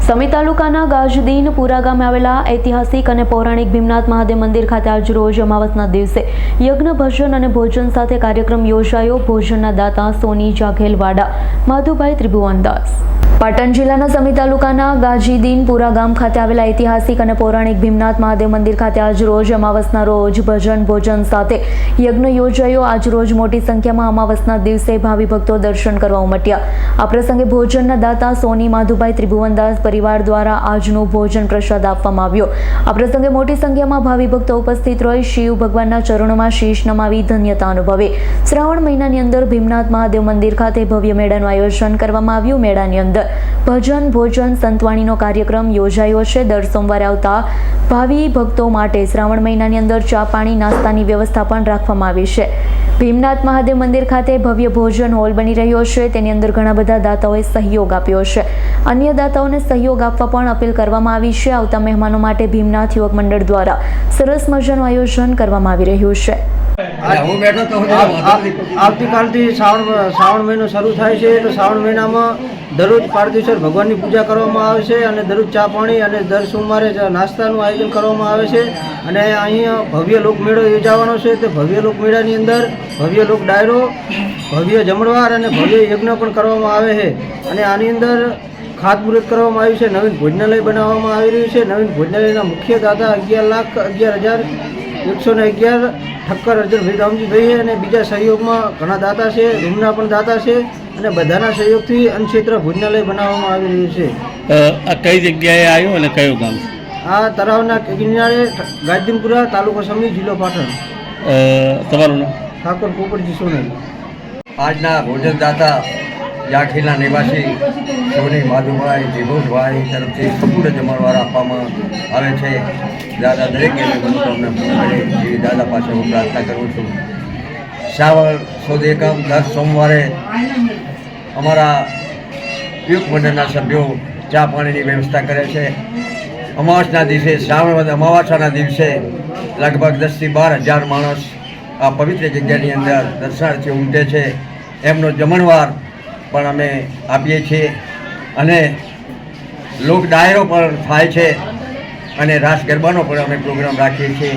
સમી તાલુકાના ગાજદીનપુરા ગામે આવેલા ઐતિહાસિક અને પૌરાણિક ભીમનાથ મહાદેવ મંદિર ખાતે આજ રોજ અમાવસના દિવસે યજ્ઞ ભજન અને ભોજન સાથે કાર્યક્રમ યોજાયો। ભોજનના દાતા સોની જાખેલવાડા માધુભાઈ ત્રિભુવનદાસ। પાટણ જિલ્લાના સમી તાલુકાના ગાજીદીનપુરા ગામ ખાતે આવેલા ઐતિહાસિક અને પૌરાણિક ભીમનાથ મહાદેવ મંદિર ખાતે આજ રોજ અમાવસના રોજ ભજન ભોજન સાથે યજ્ઞ યોજાયો। આજ રોજ મોટી સંખ્યામાં અમાવસના દિવસે ભાવિ ભક્તો દર્શન કરવા ઉમટ્યા। આ પ્રસંગે ભોજનના દાતા સોની માધુભાઈ ત્રિભુવનદાસ પરિવાર દ્વારા આજનું ભોજન પ્રસાદ આપવામાં આવ્યો। આ પ્રસંગે મોટી સંખ્યામાં ભાવિ ભક્તો ઉપસ્થિત રહી શિવ ભગવાનના ચરણોમાં શીશ નમાવી ધન્યતા અનુભવે। શ્રાવણ મહિનાની અંદર ભીમનાથ મહાદેવ મંદિર ખાતે ભવ્ય મેળાનું આયોજન કરવામાં આવ્યું। મેળાની અંદર ભજન ભોજન સંતવાણીનો કાર્યક્રમ યોજાયો છે। દર સોમવારે આવતા ભાવિ ભક્તો માટે શ્રાવણ મહિનાની અંદર ચા પાણી નાસ્તાની વ્યવસ્થા પણ રાખવામાં આવી છે। ભીમનાથ મહાદેવ મંદિર ખાતે ભવ્ય ભોજન હોલ બની રહ્યો છે, તેની અંદર ઘણા બધા દાતાઓએ સહયોગ આપ્યો છે। અન્ય દાતાઓને સહયોગ આપવા પણ અપીલ કરવામાં આવી છે। આવતા મહેમાનો માટે ભીમનાથ યુવક મંડળ દ્વારા સરસ મજાનું આયોજન કરવામાં આવી રહ્યું છે। આવતીકાલથી શ્રાવણ મહિનો શરૂ થાય છે, તો શ્રાવણ મહિનામાં દરરોજ પારદેશ્વર ભગવાનની પૂજા કરવામાં આવે છે અને દરરોજ ચા પાણી અને દર સોમવારે નાસ્તાનું આયોજન કરવામાં આવે છે। અને અહીંયા ભવ્ય લોકમેળો યોજાવાનો છે। તે ભવ્ય લોકમેળાની અંદર ભવ્ય લોક ડાયરો, ભવ્ય જમણવાર અને ભવ્ય યજ્ઞ પણ કરવામાં આવે છે। અને આની અંદર ખાતમુહૂર્ત કરવામાં આવ્યું છે। નવીન ભોજનાલય બનાવવામાં આવી રહ્યું છે। નવીન ભોજનાલયના મુખ્ય દાતા 11,11,111 ઠક્કર અર્જુનભાઈ રામજીભાઈ અને બીજા સહયોગમાં ઘણા દાતા છે, રૂમના પણ દાતા છે અને બધાના સહયોગથી અન્નક્ષેત્ર ભોજનાલય બનાવવામાં આવી રહ્યું છે। આ કઈ જગ્યાએ આવ્યો અને કયું ગામ? આ તળાવના કિનારે ગાજદીનપુરા, તાલુકો સમી, જિલ્લો પાટણ। તમારું નામ? ઠાકોર પોપટજી સોનેરી। આજના ભોજનદાતા જાખીના નિવાસી સોની માધુભાઈ ત્રિભુવનભાઈ તરફથી સંપૂર્ણ જમણવાર આપવામાં આવે છે। દાદા દરેકે મનોકામના પૂર્ણ કરે એવી દાદા પાસે હું પ્રાર્થના કરું છું। શ્રાવણ સુદ એકમ દર સોમવારે અમારા યુવક મંડળના સભ્યો ચા પાણીની વ્યવસ્થા કરે છે। અમાવાસના દિવસે શ્રાવણ અમાવાસાના દિવસે લગભગ 10થી 12,000 માણસ આ પવિત્ર જગ્યાની અંદર દર્શનાર્થે ઉમટે છે। એમનો જમણવાર પણ અમે આપીએ છીએ અને લોક ડાયરો પણ થાય છે અને રાસ ગરબાનો પણ અમે પ્રોગ્રામ રાખીએ છીએ।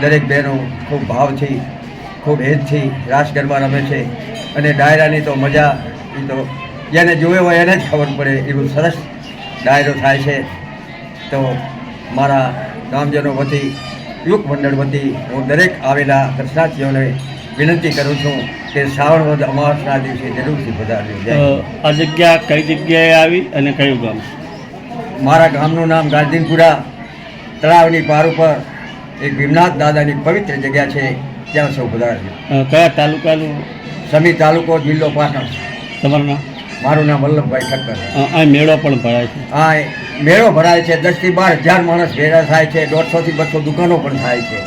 દરેક બહેનો ખૂબ ભાવથી ખૂબ હેતથી રાસ ગરબા રમે છે અને ડાયરાની તો મજા એ તો જેને જોયો હોય એને જ ખબર પડે એવું સરસ ડાયરો થાય છે। તો મારા ગામજનો વતી યુવક મંડળ વતી હું દરેક આવેલા દર્શનાર્થીઓને વિનંતી કરું છું કે શ્રાવણ વદ અમાવસના દિવસે જરૂરથી પધારજો। આ જગ્યા કઈ જગ્યાએ આવી અને કયું ગામ? મારા ગામનું નામ ગાજદીનપુરા, તળાવની પાર ઉપર એક ભીમનાથ દાદાની પવિત્ર જગ્યા છે, ત્યાં સૌ પધારજો। કયા તાલુકાનું? સમી તાલુકો, જિલ્લો પાટણ। તમારું નામ? મારું નામ વલ્લભભાઈ ઠક્કર। આ મેળો પણ ભરાય છે? હા, મેળો ભરાય છે। 10થી 12,000 માણસ ભેગા થાય છે। 150 થી 200 દુકાનો પણ થાય છે।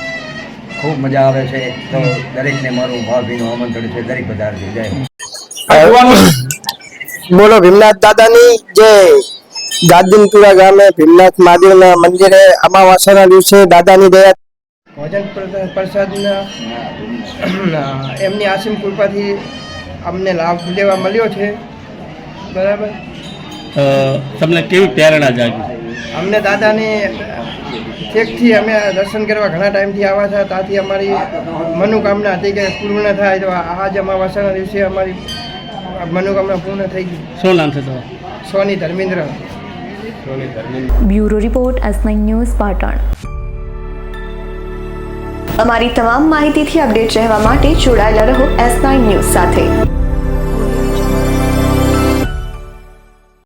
ખૂબ મજા આવે છે। તો દરેકને મારું ભાવભીનું આમંત્રણ છે, દરેક પધારજો। જય બોલો ભીમનાથ દાદાની જય। ગાજદીનપુરા ગામે ભીમનાથ મહાદેવના મંદિરે અમાવાસાના દિવસે દાદાની દયા ભોજન પ્રસાદના એમની આસીમ કૃપાથી અમને લાભ લેવા મળ્યો છે। બરાબર। તમને કેવી પ્રેરણા જાગી? અમને દાદાની ઠેકથી અમે દર્શન કરવા ઘણા ટાઈમથી આવ્યા હતા, ત્યાંથી અમારી મનોકામના હતી કે પૂર્ણ થાય, તો આજ અમાવાસાના દિવસે અમારી મનોકામના પૂર્ણ થઈ ગઈ। શું નામ છે તમારું? Soni Dharmendra. Bureau report S9 news Patan. અમારી તમામ માહિતીથી અપડેટ રહેવા માટે જોડાયેલા રહો S9 ન્યૂઝ સાથે।